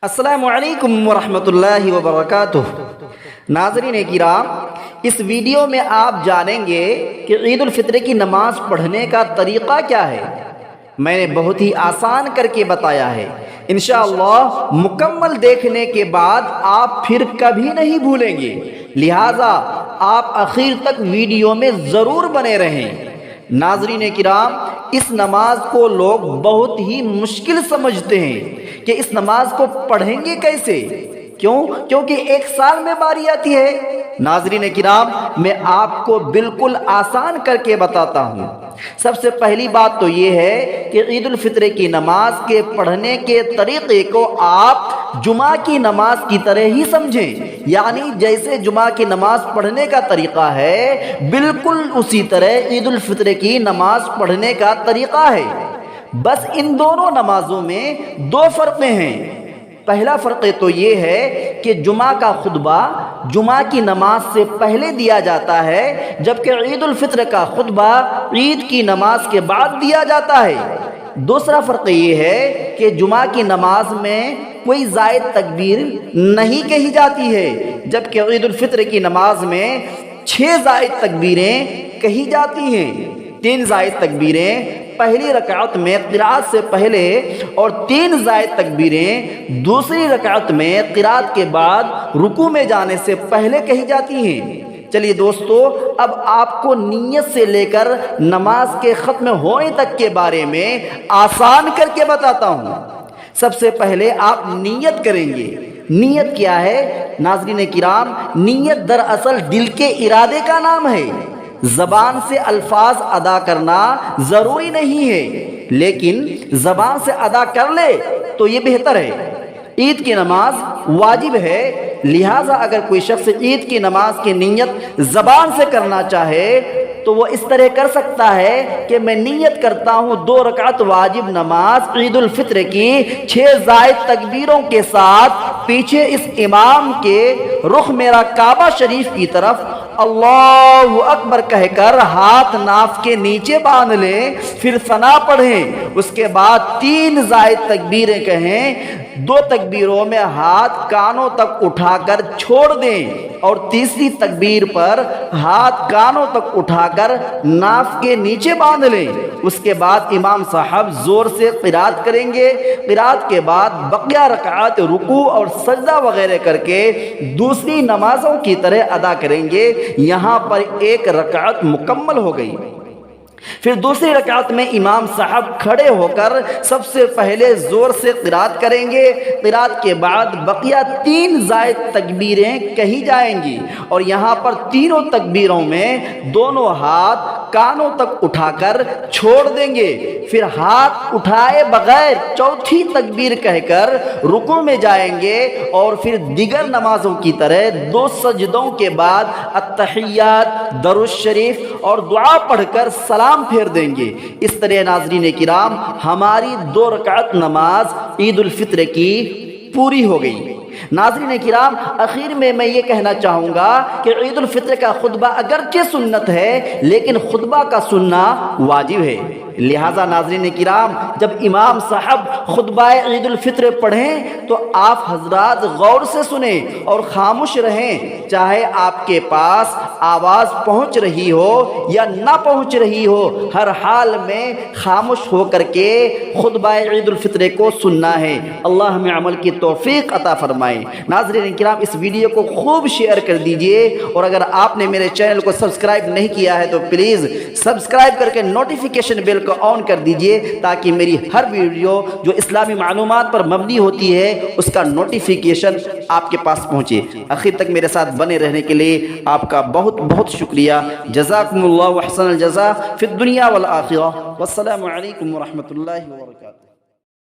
السلام علیکم ورحمۃ اللہ وبرکاتہ۔ ناظرین کرام، اس ویڈیو میں آپ جانیں گے کہ عید الفطر کی نماز پڑھنے کا طریقہ کیا ہے۔ میں نے بہت ہی آسان کر کے بتایا ہے، انشاءاللہ مکمل دیکھنے کے بعد آپ پھر کبھی نہیں بھولیں گے، لہٰذا آپ آخر تک ویڈیو میں ضرور بنے رہیں۔ ناظرین کرام، اس نماز کو لوگ بہت ہی مشکل سمجھتے ہیں کہ اس نماز کو پڑھیں گے کیسے، کیونکہ ایک سال میں باری آتی ہے۔ ناظرین کرام، میں آپ کو بالکل آسان کر کے بتاتا ہوں۔ سب سے پہلی بات تو یہ ہے کہ عید الفطر کی نماز کے پڑھنے کے طریقے کو آپ جمعہ کی نماز کی طرح ہی سمجھیں، یعنی جیسے جمعہ کی نماز پڑھنے کا طریقہ ہے بالکل اسی طرح عید الفطر کی نماز پڑھنے کا طریقہ ہے۔ بس ان دونوں نمازوں میں دو فرقیں ہیں۔ پہلا فرق تو یہ ہے کہ جمعہ کا خطبہ جمعہ کی نماز سے پہلے دیا جاتا ہے، جبکہ عید الفطر کا خطبہ عید کی نماز کے بعد دیا جاتا ہے۔ دوسرا فرق یہ ہے کہ جمعہ کی نماز میں کوئی زائد تکبیر نہیں کہی جاتی ہے، جبکہ عید الفطر کی نماز میں 6 زائد تکبیریں کہی جاتی ہیں۔ 3 زائد تکبیریں پہلی رکعت میں قرات سے پہلے اور 3 زائد تکبیریں دوسری رکعت میں قرات کے بعد رکوع میں جانے سے پہلے کہی جاتی ہیں۔ چلیے دوستو، اب آپ کو نیت سے لے کر نماز کے ختم ہونے تک کے بارے میں آسان کر کے بتاتا ہوں۔ سب سے پہلے آپ نیت کریں گے۔ نیت کیا ہے ناظرین کرام؟ نیت دراصل دل کے ارادے کا نام ہے۔ زبان سے الفاظ ادا کرنا ضروری نہیں ہے، لیکن زبان سے ادا کر لے تو یہ بہتر ہے۔ عید کی نماز واجب ہے، لہٰذا اگر کوئی شخص عید کی نماز کی نیت زبان سے کرنا چاہے تو وہ اس طرح کر سکتا ہے کہ میں نیت کرتا ہوں 2 رکعت واجب نماز عید الفطر کی 6 زائد تکبیروں کے ساتھ، پیچھے اس امام کے رخ میرا کعبہ شریف کی طرف اللہ اکبر کہہ کر ہاتھ ناف کے نیچے باندھ لیں، پھر ثنا پڑھیں، اس کے بعد 3 زائد تکبیریں کہیں، 2 تکبیروں میں ہاتھ کانوں تک اٹھا کر چھوڑ دیں اور تیسری تکبیر پر ہاتھ کانوں تک اٹھا کر ناف کے نیچے باندھ لیں۔ اس کے بعد امام صاحب زور سے قرات کریں گے، قرات کے بعد بقیہ رکعات رکوع اور سجدہ وغیرہ کر کے دوسری نمازوں کی طرح ادا کریں گے۔ یہاں پر 1 رکعت مکمل ہو گئی۔ پھر دوسری رکعت میں امام صاحب کھڑے ہو کر سب سے پہلے زور سے قرات کریں گے، قرات کے بعد بقیہ 3 زائد تکبیریں کہی جائیں گی اور یہاں پر تینوں تکبیروں میں دونوں ہاتھ کانوں تک اٹھا کر چھوڑ دیں گے، پھر ہاتھ اٹھائے بغیر چوتھی تکبیر کہہ کر رکوع میں جائیں گے اور پھر دیگر نمازوں کی طرح 2 سجدوں کے بعد التحیات، درود شریف اور دعا پڑھ کر سلام پھیر دیں گے۔ اس طرح ناظرین کرام، ہماری 2 رکعت نماز عید الفطر کی پوری ہو گئی۔ ناظرین کرام، آخر میں یہ کہنا چاہوں گا کہ عید الفطر کا خطبہ اگرچہ سنت ہے لیکن خطبہ کا سننا واجب ہے، لہٰذا ناظرین کرام جب امام صاحب خطبہ عید الفطر پڑھیں تو آپ حضرات غور سے سنیں اور خاموش رہیں، چاہے آپ کے پاس آواز پہنچ رہی ہو یا نہ پہنچ رہی ہو، ہر حال میں خاموش ہو کر کے خطبہ عید الفطر کو سننا ہے۔ اللہ ہمیں عمل کی توفیق عطا فرمائے۔ ناظرین کرام، اس ویڈیو کو خوب شیئر کر دیجئے اور اگر آپ نے میرے چینل کو سبسکرائب نہیں کیا ہے تو پلیز سبسکرائب کر کے نوٹیفیکیشن بیل کو آن کر دیجئے تاکہ میری ہر ویڈیو جو اسلامی معلومات پر مبنی ہوتی ہے اس کا نوٹیفیکیشن آپ کے پاس پہنچے۔ آخر تک میرے ساتھ بنے رہنے کے لیے آپ کا بہت بہت شکریہ۔ جزاکم اللہ احسن الجزاء فی الدنیا والآخرہ، والسلام علیکم ورحمۃ اللہ وبرکاتہ۔